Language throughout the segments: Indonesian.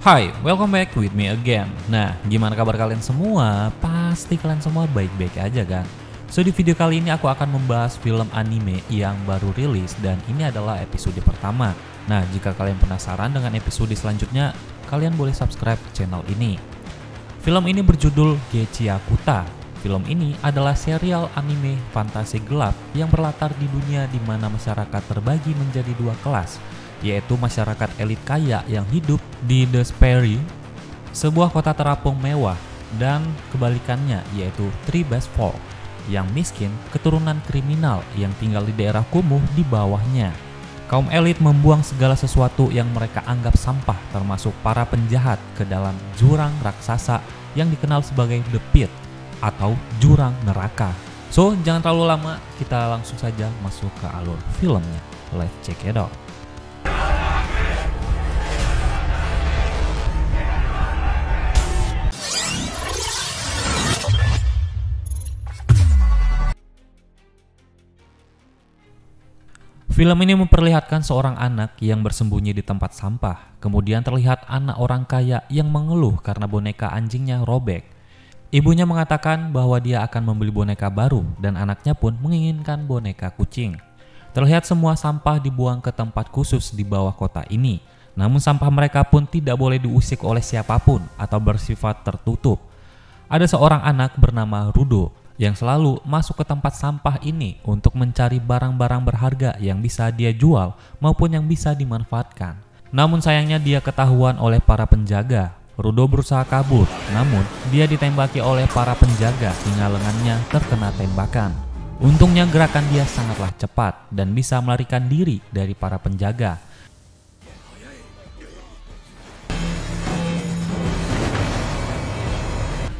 Hai, welcome back with me again. Nah, gimana kabar kalian semua? Pasti kalian semua baik-baik aja kan? So, di video kali ini aku akan membahas film anime yang baru rilis dan ini adalah episode pertama. Nah, jika kalian penasaran dengan episode selanjutnya, kalian boleh subscribe channel ini. Film ini berjudul Gechiakuta. Film ini adalah serial anime fantasi gelap yang berlatar di dunia di mana masyarakat terbagi menjadi dua kelas, yaitu masyarakat elit kaya yang hidup di The Sperry, sebuah kota terapung mewah, dan kebalikannya yaitu Three Best Folk, yang miskin keturunan kriminal yang tinggal di daerah kumuh di bawahnya. Kaum elit membuang segala sesuatu yang mereka anggap sampah, termasuk para penjahat, ke dalam jurang raksasa yang dikenal sebagai The Pit atau jurang neraka. So, jangan terlalu lama, kita langsung saja masuk ke alur filmnya. Let's check it out. Film ini memperlihatkan seorang anak yang bersembunyi di tempat sampah. Kemudian terlihat anak orang kaya yang mengeluh karena boneka anjingnya robek. Ibunya mengatakan bahwa dia akan membeli boneka baru dan anaknya pun menginginkan boneka kucing. Terlihat semua sampah dibuang ke tempat khusus di bawah kota ini. Namun sampah mereka pun tidak boleh diusik oleh siapapun atau bersifat tertutup. Ada seorang anak bernama Rudo yang selalu masuk ke tempat sampah ini untuk mencari barang-barang berharga yang bisa dia jual maupun yang bisa dimanfaatkan. Namun sayangnya dia ketahuan oleh para penjaga. Rudo berusaha kabur, namun dia ditembaki oleh para penjaga hingga lengannya terkena tembakan. Untungnya gerakan dia sangatlah cepat dan bisa melarikan diri dari para penjaga.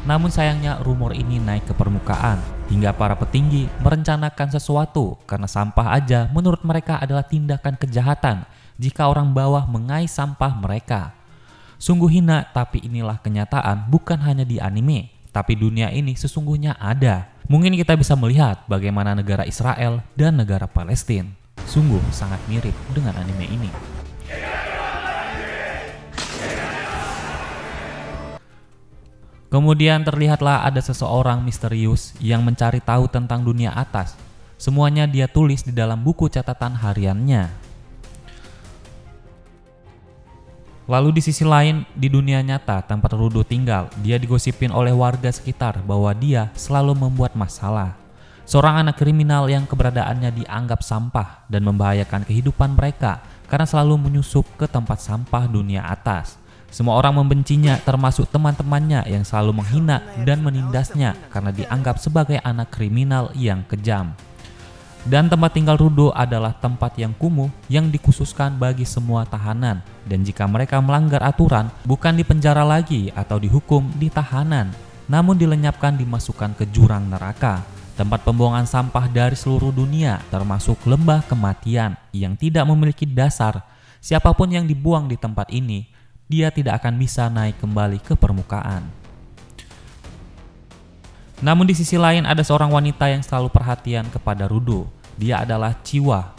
Namun sayangnya rumor ini naik ke permukaan hingga para petinggi merencanakan sesuatu karena sampah aja menurut mereka adalah tindakan kejahatan jika orang bawah mengais sampah mereka. Sungguh hina, tapi inilah kenyataan bukan hanya di anime, tapi dunia ini sesungguhnya ada. Mungkin kita bisa melihat bagaimana negara Israel dan negara Palestina sungguh sangat mirip dengan anime ini. Kemudian terlihatlah ada seseorang misterius yang mencari tahu tentang dunia atas. Semuanya dia tulis di dalam buku catatan hariannya. Lalu di sisi lain, di dunia nyata tempat Rudo tinggal, dia digosipin oleh warga sekitar bahwa dia selalu membuat masalah. Seorang anak kriminal yang keberadaannya dianggap sampah dan membahayakan kehidupan mereka karena selalu menyusup ke tempat sampah dunia atas. Semua orang membencinya, termasuk teman-temannya yang selalu menghina dan menindasnya karena dianggap sebagai anak kriminal yang kejam. Dan tempat tinggal Rudo adalah tempat yang kumuh yang dikhususkan bagi semua tahanan. Dan jika mereka melanggar aturan, bukan dipenjara lagi atau dihukum di tahanan, namun dilenyapkan dimasukkan ke jurang neraka, tempat pembuangan sampah dari seluruh dunia, termasuk lembah kematian yang tidak memiliki dasar. Siapapun yang dibuang di tempat ini, dia tidak akan bisa naik kembali ke permukaan. Namun di sisi lain ada seorang wanita yang selalu perhatian kepada Rudo. Dia adalah Chiwa.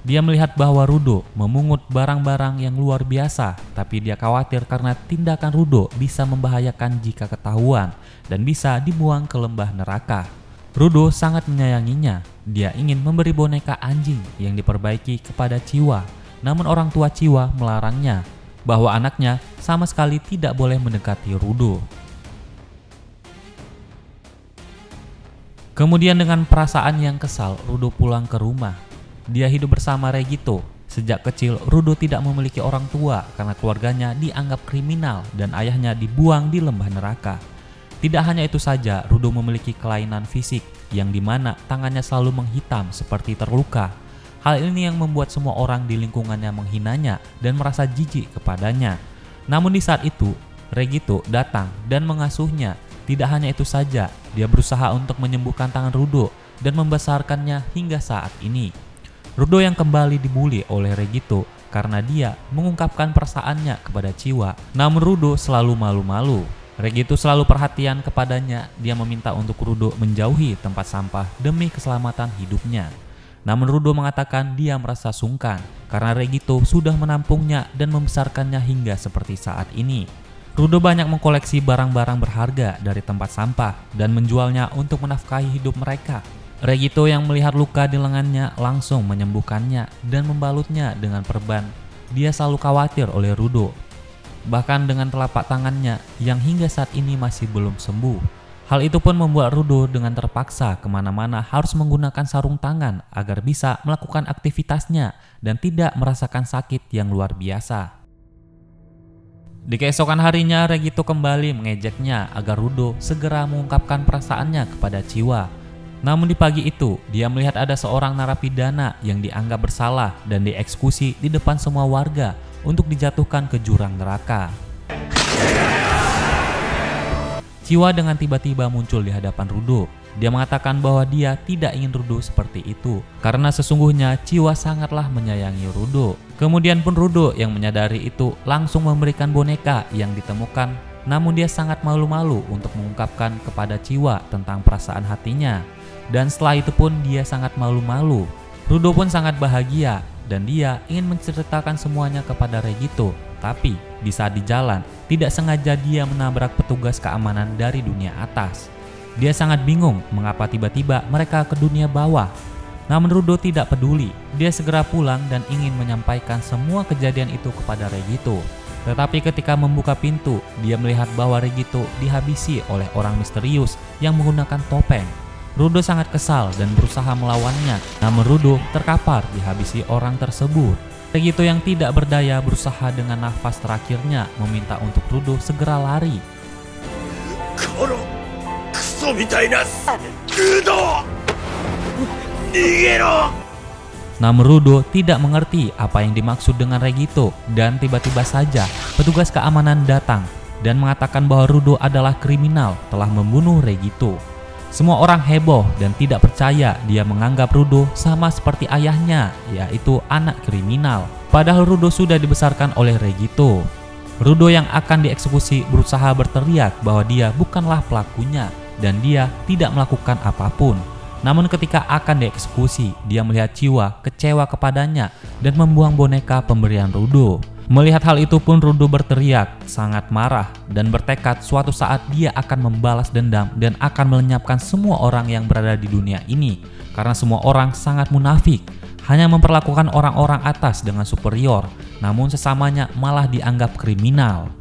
Dia melihat bahwa Rudo memungut barang-barang yang luar biasa, tapi dia khawatir karena tindakan Rudo bisa membahayakan jika ketahuan dan bisa dibuang ke lembah neraka. Rudo sangat menyayanginya. Dia ingin memberi boneka anjing yang diperbaiki kepada Chiwa. Namun orang tua Chiwa melarangnya bahwa anaknya sama sekali tidak boleh mendekati Rudo. Kemudian dengan perasaan yang kesal, Rudo pulang ke rumah. Dia hidup bersama Regito. Sejak kecil, Rudo tidak memiliki orang tua karena keluarganya dianggap kriminal dan ayahnya dibuang di lembah neraka. Tidak hanya itu saja, Rudo memiliki kelainan fisik yang dimana tangannya selalu menghitam seperti terluka. Hal ini yang membuat semua orang di lingkungannya menghinanya dan merasa jijik kepadanya. Namun di saat itu, Regito datang dan mengasuhnya. Tidak hanya itu saja, dia berusaha untuk menyembuhkan tangan Rudo dan membesarkannya hingga saat ini. Rudo yang kembali dibully oleh Regito karena dia mengungkapkan perasaannya kepada Chiwa. Namun Rudo selalu malu-malu. Regito selalu perhatian kepadanya. Dia meminta untuk Rudo menjauhi tempat sampah demi keselamatan hidupnya. Namun Rudo mengatakan dia merasa sungkan karena Regito sudah menampungnya dan membesarkannya hingga seperti saat ini. Rudo banyak mengkoleksi barang-barang berharga dari tempat sampah dan menjualnya untuk menafkahi hidup mereka. Regito yang melihat luka di lengannya langsung menyembuhkannya dan membalutnya dengan perban. Dia selalu khawatir oleh Rudo, bahkan dengan telapak tangannya yang hingga saat ini masih belum sembuh. Hal itu pun membuat Rudo dengan terpaksa kemana-mana harus menggunakan sarung tangan agar bisa melakukan aktivitasnya dan tidak merasakan sakit yang luar biasa. Di keesokan harinya, Regito kembali mengejeknya agar Rudo segera mengungkapkan perasaannya kepada Chiwa. Namun di pagi itu, dia melihat ada seorang narapidana yang dianggap bersalah dan dieksekusi di depan semua warga untuk dijatuhkan ke jurang neraka. Chiwa dengan tiba-tiba muncul di hadapan Rudo. Dia mengatakan bahwa dia tidak ingin Rudo seperti itu karena sesungguhnya Chiwa sangatlah menyayangi Rudo. Kemudian pun Rudo yang menyadari itu langsung memberikan boneka yang ditemukan, namun dia sangat malu-malu untuk mengungkapkan kepada Chiwa tentang perasaan hatinya. Dan setelah itu pun dia sangat malu-malu. Rudo pun sangat bahagia dan dia ingin menceritakan semuanya kepada Regito. Tapi di saat di jalan, tidak sengaja dia menabrak petugas keamanan dari dunia atas. Dia sangat bingung mengapa tiba-tiba mereka ke dunia bawah. Namun Rudo tidak peduli. Dia segera pulang dan ingin menyampaikan semua kejadian itu kepada Regito. Tetapi ketika membuka pintu, dia melihat bahwa Regito dihabisi oleh orang misterius yang menggunakan topeng. Rudo sangat kesal dan berusaha melawannya. Namun Rudo terkapar dihabisi orang tersebut. Regito yang tidak berdaya berusaha dengan nafas terakhirnya meminta untuk Rudo segera lari. Namun Rudo tidak mengerti apa yang dimaksud dengan Regito dan tiba-tiba saja petugas keamanan datang dan mengatakan bahwa Rudo adalah kriminal telah membunuh Regito. Semua orang heboh dan tidak percaya. Dia menganggap Rudo sama seperti ayahnya, yaitu anak kriminal. Padahal Rudo sudah dibesarkan oleh Regito. Rudo yang akan dieksekusi berusaha berteriak bahwa dia bukanlah pelakunya dan dia tidak melakukan apapun. Namun ketika akan dieksekusi, dia melihat Chiwa kecewa kepadanya dan membuang boneka pemberian Rudo. Melihat hal itu pun Rudo berteriak, sangat marah dan bertekad suatu saat dia akan membalas dendam dan akan melenyapkan semua orang yang berada di dunia ini. Karena semua orang sangat munafik, hanya memperlakukan orang-orang atas dengan superior, namun sesamanya malah dianggap kriminal.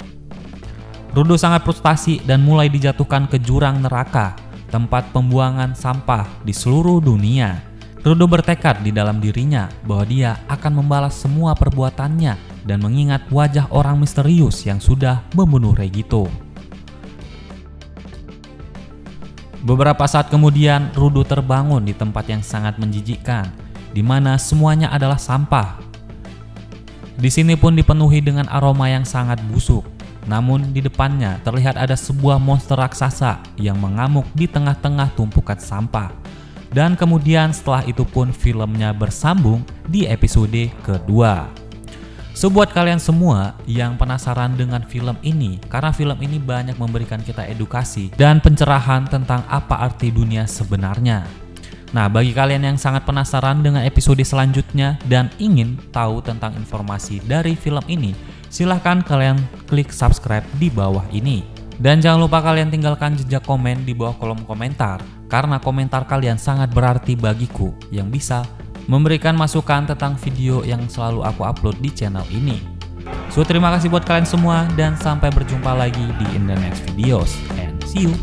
Rudo sangat frustasi dan mulai dijatuhkan ke jurang neraka, tempat pembuangan sampah di seluruh dunia. Rudo bertekad di dalam dirinya bahwa dia akan membalas semua perbuatannya dan mengingat wajah orang misterius yang sudah membunuh Regito. Beberapa saat kemudian, Rudo terbangun di tempat yang sangat menjijikkan, di mana semuanya adalah sampah. Di sini pun dipenuhi dengan aroma yang sangat busuk. Namun di depannya terlihat ada sebuah monster raksasa yang mengamuk di tengah-tengah tumpukan sampah. Dan kemudian setelah itu pun filmnya bersambung di episode kedua. So buat kalian semua yang penasaran dengan film ini, karena film ini banyak memberikan kita edukasi dan pencerahan tentang apa arti dunia sebenarnya. Nah, bagi kalian yang sangat penasaran dengan episode selanjutnya dan ingin tahu tentang informasi dari film ini, silahkan kalian klik subscribe di bawah ini. Dan jangan lupa kalian tinggalkan jejak komen di bawah kolom komentar, karena komentar kalian sangat berarti bagiku yang bisa memberikan masukan tentang video yang selalu aku upload di channel ini. So terima kasih buat kalian semua dan sampai berjumpa lagi di in the next videos and see you.